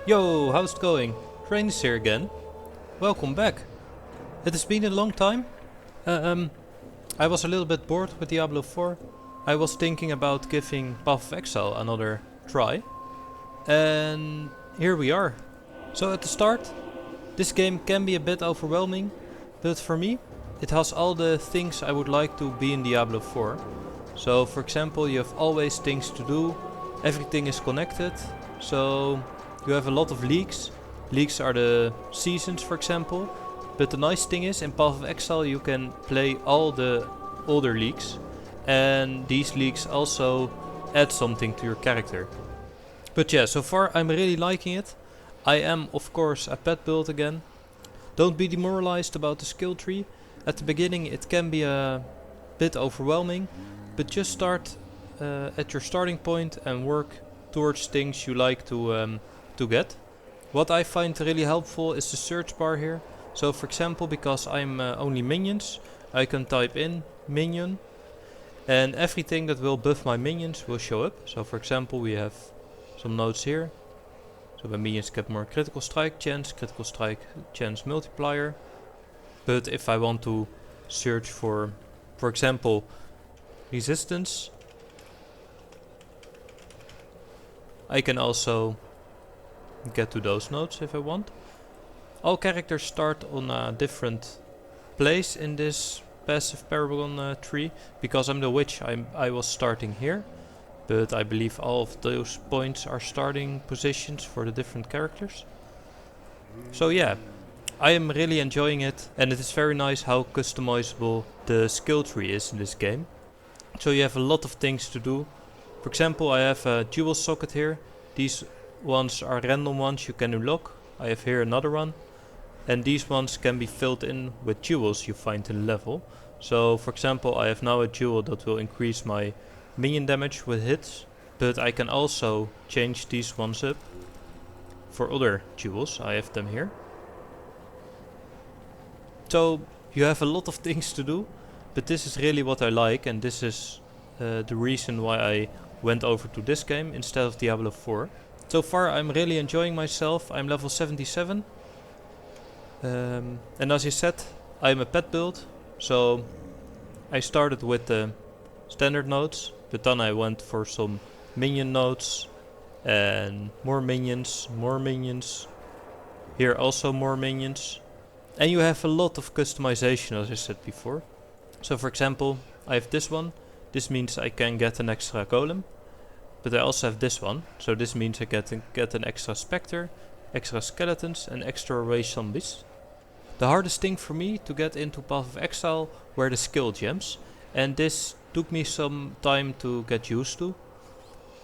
Yo, how's it going? Dranus here again. Welcome back. It has been a long time. I was a little bit bored with Diablo 4. I was thinking about giving Path of Exile another try. And here we are. So at the start, this game can be a bit overwhelming, but for me, it has all the things I would like to be in Diablo 4. So for example, you have always things to do, everything is connected, so you have a lot of leagues. Leagues are the seasons, for example. But the nice thing is, in Path of Exile you can play all the older leagues, and these leagues also add something to your character. But yeah, so far I'm really liking it. I am of course a pet build again. Don't be demoralized about the skill tree. At the beginning it can be a bit overwhelming, but just start at your starting point and work towards things you like to get. What I find really helpful is the search bar here. So for example, because I'm only minions, I can type in minion and everything that will buff my minions will show up. So for example, we have some notes here. So when minions get more critical strike chance multiplier. But if I want to search for example, resistance, I can also get to those nodes if I want. All characters start on a different place in this passive paragon tree. Because I'm the witch, I was starting here. But I believe all of those points are starting positions for the different characters. So yeah, I am really enjoying it, and it is very nice how customizable the skill tree is in this game. So you have a lot of things to do. For example, I have a jewel socket here. These ones are random ones you can unlock. I have here another one. And these ones can be filled in with jewels you find in the level. So for example, I have now a jewel that will increase my minion damage with hits. But I can also change these ones up for other jewels. I have them here. So you have a lot of things to do. But this is really what I like, and this is the reason why I went over to this game instead of Diablo 4. So far I'm really enjoying myself. I'm level 77. And as I said, I'm a pet build. So I started with the standard nodes, but then I went for some minion nodes and more minions. Here also more minions. And you have a lot of customization, as I said before. So for example, I have this one. This means I can get an extra golem. But I also have this one. So this means I get an extra spectre, extra skeletons and extra ray zombies. The hardest thing for me to get into Path of Exile were the skill gems. And this took me some time to get used to.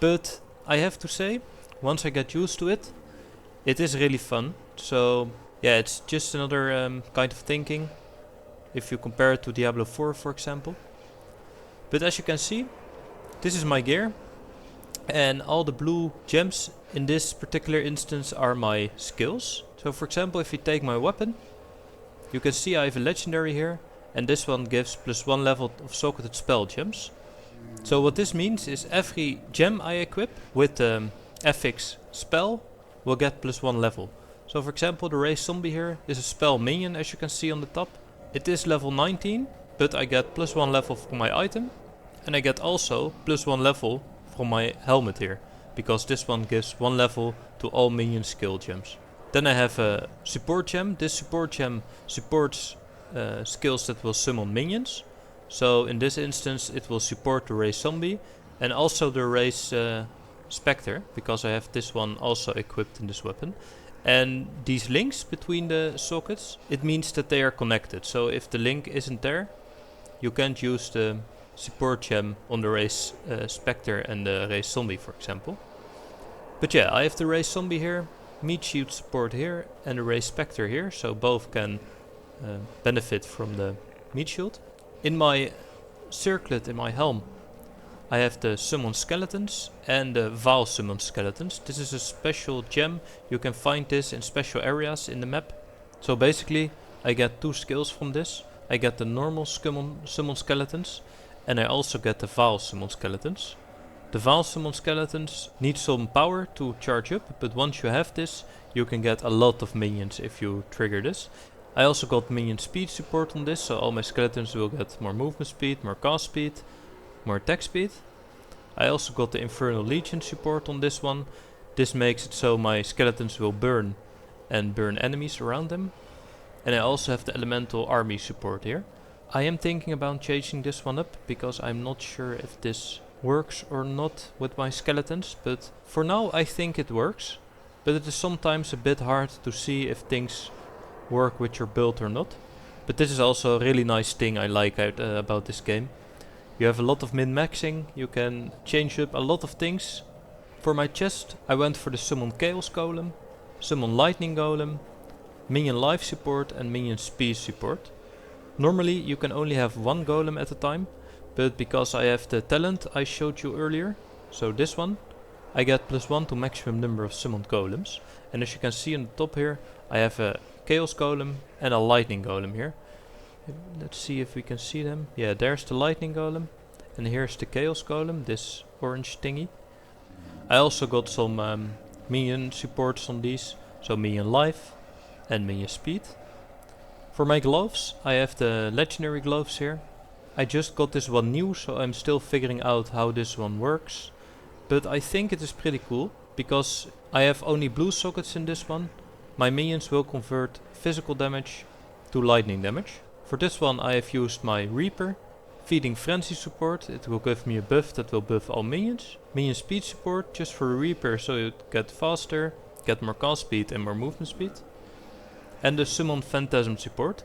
But I have to say, once I get used to it, it is really fun. So yeah, it's just another kind of thinking. If you compare it to Diablo 4, for example. But as you can see, this is my gear. And all the blue gems in this particular instance are my skills. So for example, if you take my weapon, you can see I have a legendary here. And this one gives +1 level of socketed spell gems. So what this means is every gem I equip with the FX spell will get +1 level. So for example, the Ray Zombie here is a spell minion, as you can see on the top. It is level 19, but I get +1 level from my item. And I get also +1 level from my helmet here. Because this one gives 1 level to all minion skill gems. Then I have a support gem. This support gem supports skills that will summon minions. So in this instance it will support the Ray Zombie. And also the Ray Spectre. Because I have this one also equipped in this weapon. And these links between the sockets, it means that they are connected. So if the link isn't there, you can't use the support gem on the Ray Spectre and the Ray Zombie, for example. But yeah, I have the Ray Zombie here, Meat Shield support here, and the Ray Spectre here. So both can benefit from the Meat Shield. In my circlet, in my helm, I have the Summon Skeletons and the Vaal Summon Skeletons. This is a special gem. You can find this in special areas in the map. So basically, I get 2 skills from this. I get the normal Summon Skeletons. And I also get the Vaal Summon Skeletons. The Vaal summon skeletons need some power to charge up, but once you have this, you can get a lot of minions if you trigger this. I also got minion speed support on this, so all my skeletons will get more movement speed, more cast speed, more attack speed. I also got the Infernal Legion support on this one. This makes it so my skeletons will burn and burn enemies around them. And I also have the Elemental Army support here. I am thinking about changing this one up because I'm not sure if this works or not with my skeletons, but for now I think it works. But it is sometimes a bit hard to see if things work with your build or not. But this is also a really nice thing I like about this game. You have a lot of min-maxing, you can change up a lot of things. For my chest I went for the Summon Chaos Golem, Summon Lightning Golem, Minion Life support and Minion Speed support. Normally you can only have one golem at a time, but because I have the talent I showed you earlier, so this one, I get +1 to maximum number of summoned golems. And as you can see on the top here, I have a Chaos Golem and a Lightning Golem here. Let's see if we can see them. Yeah, there's the Lightning Golem and here's the Chaos Golem, this orange thingy. I also got some minion supports on these, so Minion Life and Minion Speed. For my gloves, I have the legendary gloves here. I just got this one new, so I'm still figuring out how this one works. But I think it is pretty cool, because I have only blue sockets in this one. My minions will convert physical damage to lightning damage. For this one I have used my Reaper. Feeding Frenzy support, it will give me a buff that will buff all minions. Minion Speed support, just for a Reaper, so you get faster, get more cast speed and more movement speed. And the Summon Phantasm support.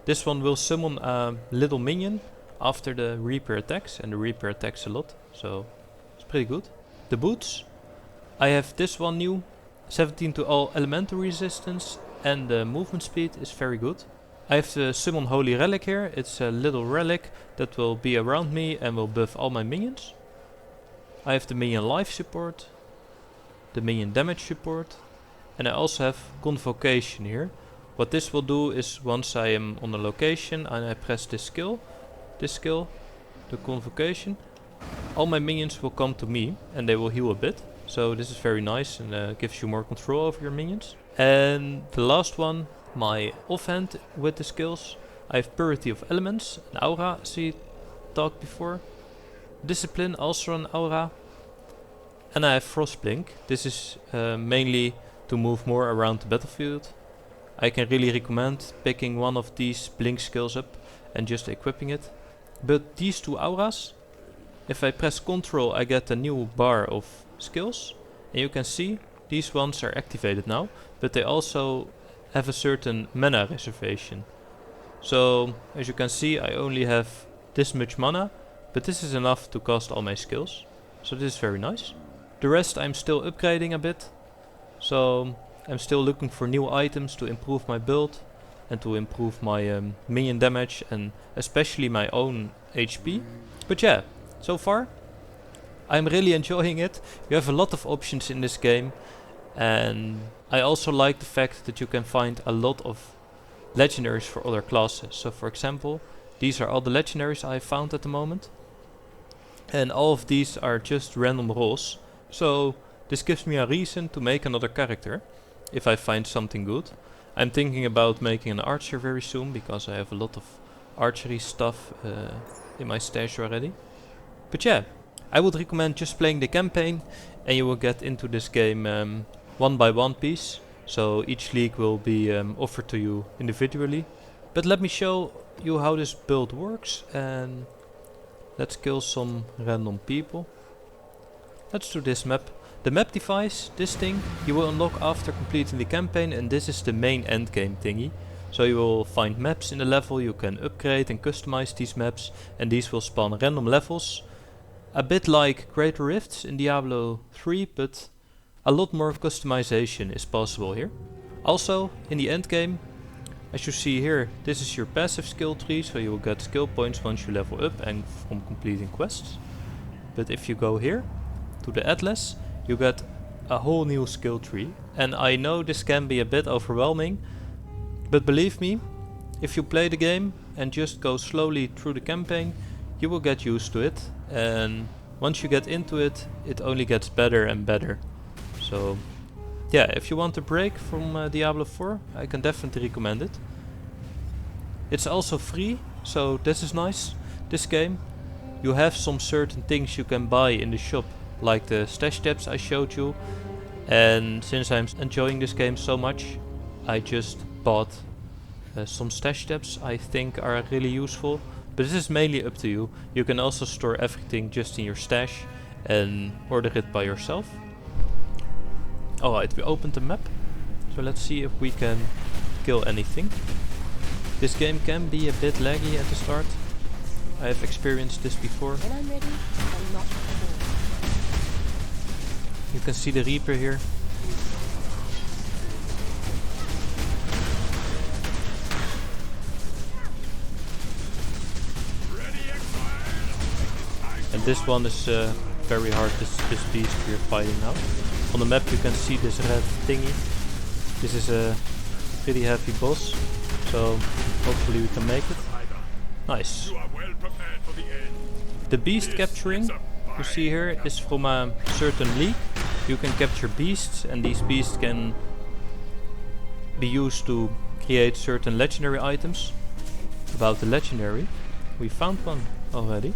This one will summon a little minion after the Reaper attacks, and the Reaper attacks a lot, so it's pretty good. The boots, I have this one new, 17 to all elemental resistance, and the movement speed is very good. I have the Summon Holy Relic here. It's a little relic that will be around me and will buff all my minions. I have the Minion Life support, the Minion Damage support, and I also have Convocation here. What this will do is once I am on a location and I press this skill, the Convocation, all my minions will come to me and they will heal a bit. So this is very nice and gives you more control over your minions. And the last one, my offhand with the skills. I have Purity of Elements, an aura, as we talked before. Discipline, also an aura. And I have Frostblink. This is mainly to move more around the battlefield. I can really recommend picking one of these blink skills up and just equipping it. But these two auras, if I press Ctrl I get a new bar of skills. And you can see these ones are activated now, but they also have a certain mana reservation. So as you can see I only have this much mana, but this is enough to cast all my skills. So this is very nice. The rest I'm still upgrading a bit. So I'm still looking for new items to improve my build and to improve my minion damage and especially my own HP. But yeah, so far I'm really enjoying it. You have a lot of options in this game, and I also like the fact that you can find a lot of legendaries for other classes. So for example, these are all the legendaries I found at the moment, and all of these are just random rolls. So this gives me a reason to make another character if I find something good. I'm thinking about making an archer very soon because I have a lot of archery stuff in my stash already. But yeah, I would recommend just playing the campaign and you will get into this game one by one piece. So each league will be offered to you individually. But let me show you how this build works, and let's kill some random people. Let's do this map. The map device, this thing, you will unlock after completing the campaign, and this is the main endgame thingy. So you will find maps in the level, you can upgrade and customize these maps, and these will spawn random levels. A bit like Greater Rifts in Diablo 3, but a lot more customization is possible here. Also, in the endgame, as you see here, this is your passive skill tree, so you will get skill points once you level up and from completing quests. But if you go here, to the Atlas, you get a whole new skill tree. And I know this can be a bit overwhelming, but believe me, if you play the game and just go slowly through the campaign, you will get used to it. And once you get into it, it only gets better and better. So yeah, if you want a break from Diablo 4, I can definitely recommend it. It's also free, so this is nice. This game, you have some certain things you can buy in the shop, like the stash tabs I showed you. And since I'm enjoying this game so much, I just bought some stash tabs I think are really useful. But this is mainly up to you. You can also store everything just in your stash and order it by yourself. Alright, we opened the map. So let's see if we can kill anything. This game can be a bit laggy at the start. I have experienced this before. When I'm ready, I'm not before. You can see the Reaper here. And this one is very hard, this beast we're fighting now. On the map you can see this red thingy. This is a pretty heavy boss, so hopefully we can make it. Nice. The beast capturing you see here is from a certain league. You can capture beasts, and these beasts can be used to create certain legendary items. About the legendary, we found one already.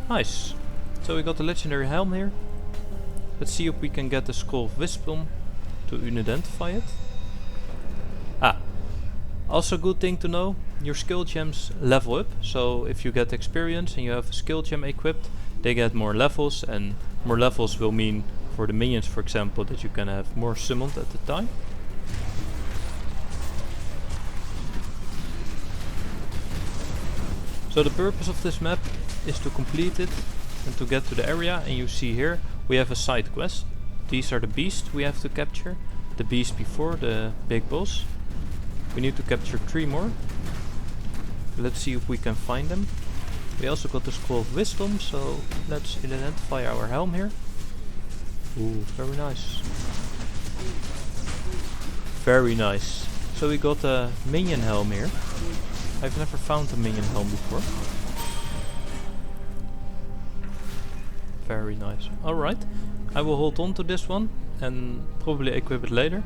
Nice. So we got the legendary helm here. Let's see if we can get the Scroll of Wisdom to identify it. Also good thing to know, your skill gems level up. So if you get experience and you have a skill gem equipped, they get more levels, and more levels will mean for the minions, for example, that you can have more summoned at the time. So the purpose of this map is to complete it and to get to the area, and you see here we have a side quest. These are the beasts we have to capture. The beast before the big boss. We need to capture 3 more. Let's see if we can find them. We also got the Scroll of Wisdom, so let's identify our helm here. Ooh, very nice. Very nice. So we got a minion helm here. I've never found a minion helm before. Very nice. Alright, I will hold on to this one and probably equip it later.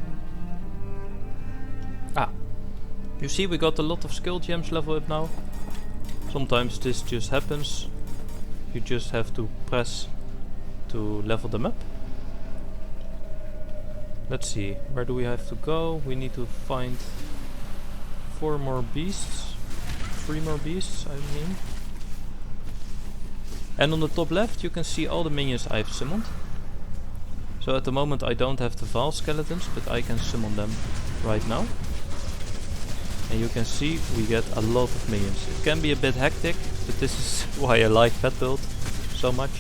You see we got a lot of skill gems level up now. Sometimes this just happens. You just have to press to level them up. Let's see, where do we have to go? We need to find 4 more beasts. 3 more beasts, I mean. And on the top left you can see all the minions I've summoned. So at the moment I don't have the Vaal skeletons, but I can summon them right now. And you can see we get a lot of minions. It can be a bit hectic, but this is why I like pet build so much.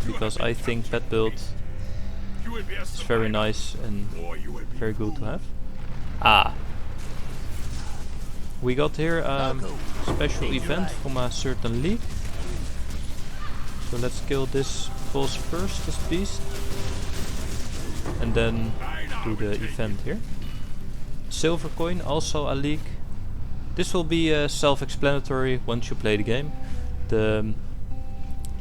Because I think pet build is very nice and very good to have. We got here a special event from a certain league. So let's kill this boss first, this beast. And then do the event here. Silver coin, also a league. This will be self-explanatory once you play the game. The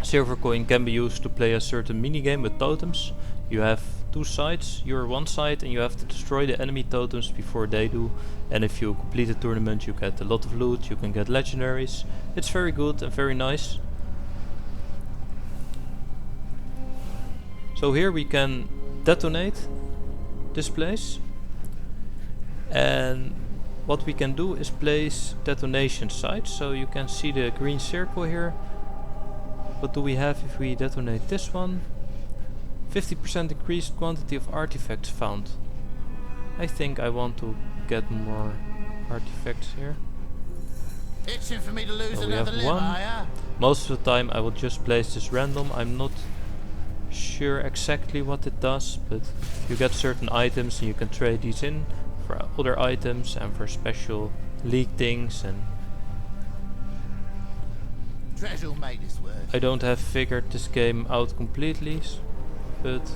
silver coin can be used to play a certain minigame with totems. You have 2 sides, you're one side and you have to destroy the enemy totems before they do. And if you complete the tournament you get a lot of loot, you can get legendaries. It's very good and very nice. So here we can detonate this place. And what we can do is place detonation sites. So you can see the green circle here. What do we have if we detonate this one? 50% increased quantity of artifacts found. I think I want to get more artifacts here. Itching for me to lose So we have another one. limb, Most of the time I will just place this random. I'm not sure exactly what it does, but you get certain items and you can trade these in for other items and for special league things. And Treasure'll make this work. I don't have figured this game out completely, but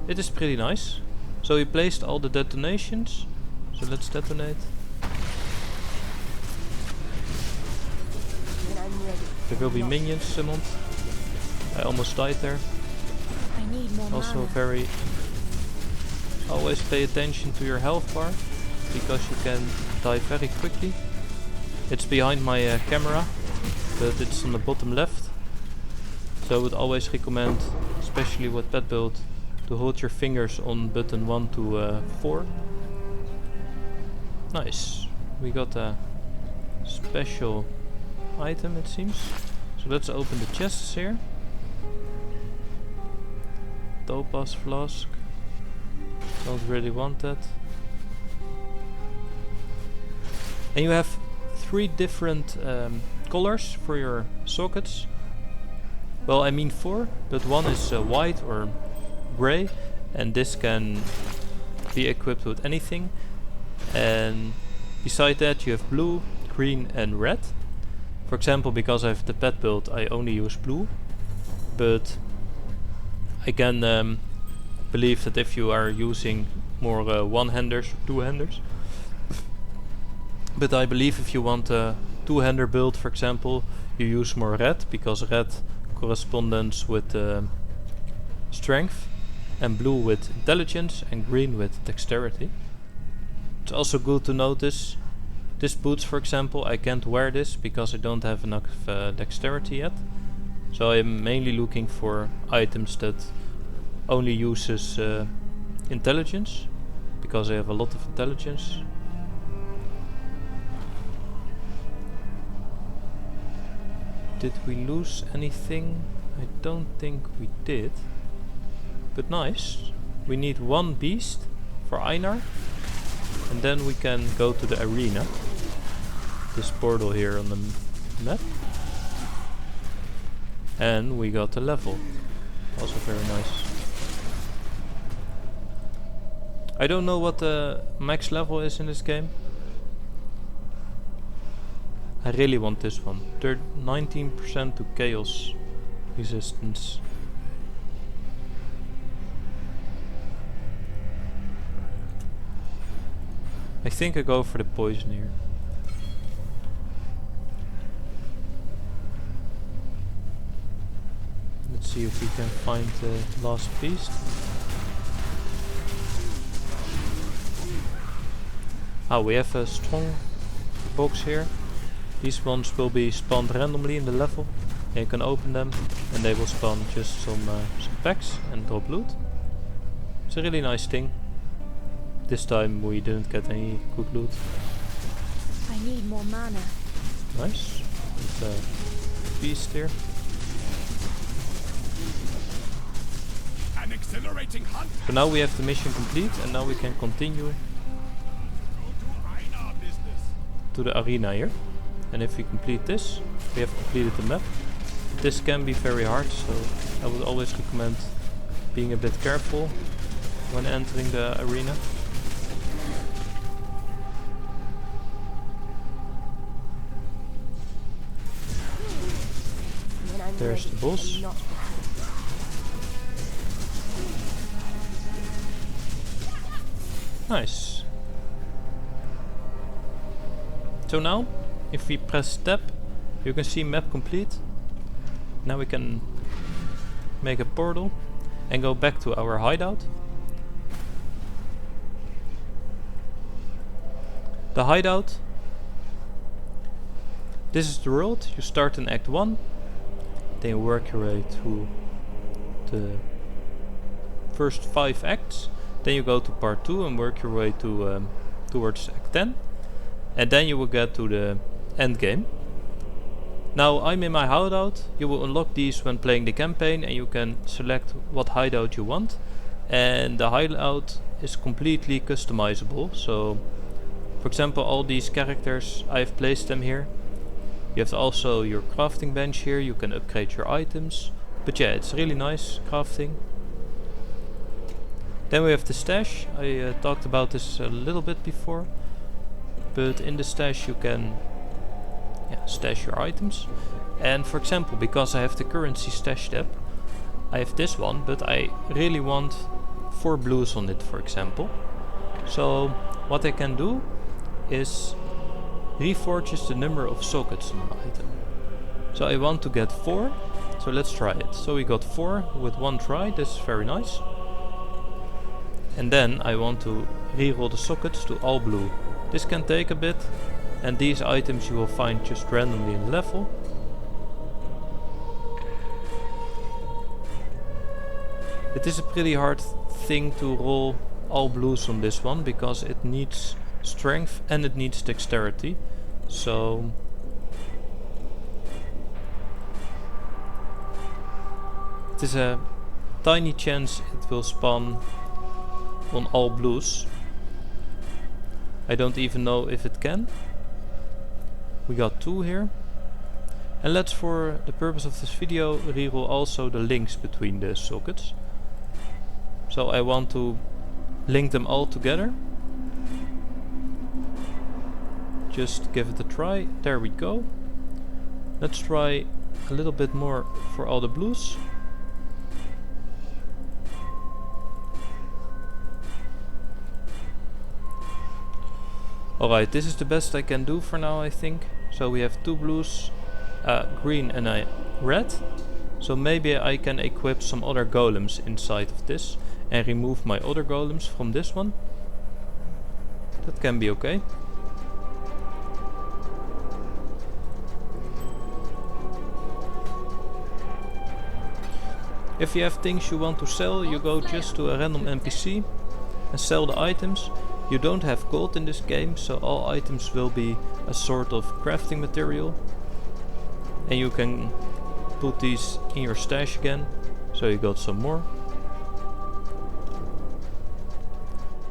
it is pretty nice. So we placed all the detonations, so let's detonate. When I'm ready. There will be minions summoned. I almost died there. I need more Also mana. very... Always pay attention to your health bar, because you can die very quickly. It's behind my camera, but it's on the bottom left. So I would always recommend, especially with pet build, to hold your fingers on button 1 to 4. Nice. We got a special item, it seems. So let's open the chests here. Topaz flask. Don't really want that. And you have 3 different colors for your sockets. Well, I mean 4, but one is white or grey, and this can be equipped with anything. And beside that you have blue, green and red. For example, because I have the pet build, I only use blue, but I can believe that if you are using more one-handers or two-handers, but I believe if you want a two-hander build, for example, you use more red, because red corresponds with strength, and blue with intelligence, and green with dexterity. It's also good to notice this boots, for example, I can't wear this because I don't have enough dexterity yet. So I'm mainly looking for items that only uses intelligence, because I have a lot of intelligence. Did we lose anything? I don't think we did. But nice. We need 1 beast for Einar, and then we can go to the arena. This portal here on the map. And we got a level. Also very nice. I don't know what the max level is in this game. I really want this one. 19% to chaos resistance. I think I go for the poison here. Let's see if we can find the last beast. Ah, we have a strong box here. These ones will be spawned randomly in the level. And you can open them and they will spawn just some packs and drop loot. It's a really nice thing. This time we didn't get any good loot. I need more mana. Nice. With a beast here. An exhilarating hunt. So now we have the mission complete, and now we can continue to the arena here. And if we complete this, we have completed the map. This can be very hard, so I would always recommend being a bit careful when entering the arena. When I'm There's ready, the boss. I'm not behind. Nice. So now, if we press tab, you can see map complete. Now we can make a portal and go back to our hideout. The hideout. This is the world. You start in Act 1, then you work your way through the first 5 acts. Then you go to part 2 and work your way to towards Act 10. And then you will get to the end game. Now I'm in my hideout. You will unlock these when playing the campaign, and you can select what hideout you want. And the hideout is completely customizable. So, for example, all these characters, I've placed them here. You have also your crafting bench here. You can upgrade your items. But yeah, it's really nice crafting. Then we have the stash. I talked about this a little bit before. But in the stash you can stash your items. And for example, because I have the currency stash tab, I have this one, but I really want 4 blues on it, for example. So what I can do is reforges the number of sockets on an item. So I want to get 4. So let's try it. So we got 4 with 1 try. This is very nice. And then I want to reroll the sockets to all blue. This can take a bit. And these items you will find just randomly in the level. It is a pretty hard thing to roll all blues on this one, because it needs strength and it needs dexterity. So it is a tiny chance it will spawn on all blues. I don't even know if it can. We got 2 here. And let's, for the purpose of this video, reroll also the links between the sockets. So I want to link them all together. Just give it a try. There we go. Let's try a little bit more for all the blues. Alright, this is the best I can do for now, I think. So we have 2 blues, green and a red. So maybe I can equip some other golems inside of this and remove my other golems from this one. That can be okay. If you have things you want to sell, you go just to a random NPC and sell the items. You don't have gold in this game, so all items will be a sort of crafting material. And you can put these in your stash again, so you got some more.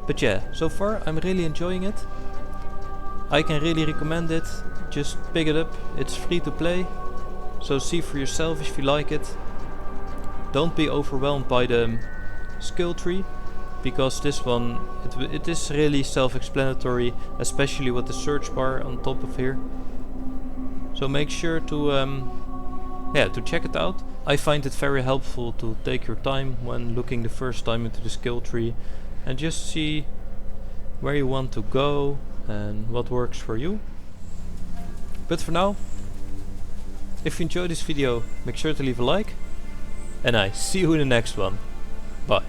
But yeah, so far I'm really enjoying it. I can really recommend it. Just pick it up, it's free to play. So see for yourself if you like it. Don't be overwhelmed by the skill tree, because this one, it is really self-explanatory, especially with the search bar on top of here. So make sure to check it out. I find it very helpful to take your time when looking the first time into the skill tree and just see where you want to go and what works for you. But for now, if you enjoyed this video, make sure to leave a like, and I see you in the next one. Bye.